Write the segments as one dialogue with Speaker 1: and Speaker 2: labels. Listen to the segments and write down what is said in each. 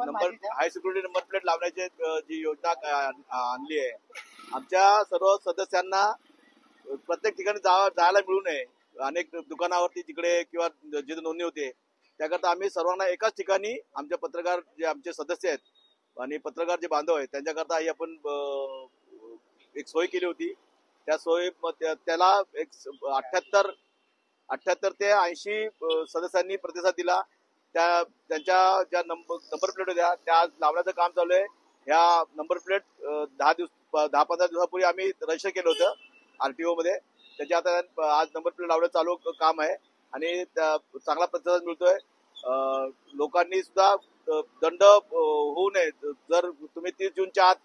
Speaker 1: हाय security number plate लावण्याची जी योजना आणली आहे, आमच्या सर्व सदस्यांना प्रत्येक ठिकाणी जायला मिळू नये. अनेक दुकानावरती तिकडे किंवा जिथे नोंदणी होते त्याकरता आम्ही सर्वांना एकाच ठिकाणी आमचे पत्रकार जे आमचे सदस्य आहेत आणि पत्रकार जे बांधव आहेत त्यांच्याकरता ही आपण एक सोय केली होती. त्या सोयी त्याला एक 78 ते 80 सदस्यांनी प्रतिसाद दिला. त्यांच्या ज्या नंबर प्लेट होत्या त्या लावण्याचं काम चालू आहे. ह्या नंबर प्लेट 10-15 दिवसापूर्वी आम्ही रजिस्टर केलं होतं RTO मध्ये. त्याच्या आता आज नंबर प्लेट लावणं चालू काम आहे आणि चांगला प्रतिसाद मिळतोय. लोकांनी सुद्धा दंड होऊ नये. जर तुम्ही 30 जूनच्या आत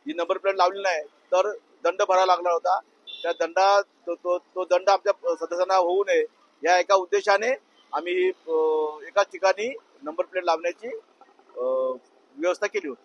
Speaker 1: ही नंबर प्लेट लावली नाही तर दंड भरावा लागणार होता. त्या तो दंड आमच्या सदस्यांना होऊ नये या एका उद्देशाने आम्ही एकाच ठिकाणी नंबर प्लेट लावण्याची व्यवस्था केली होती.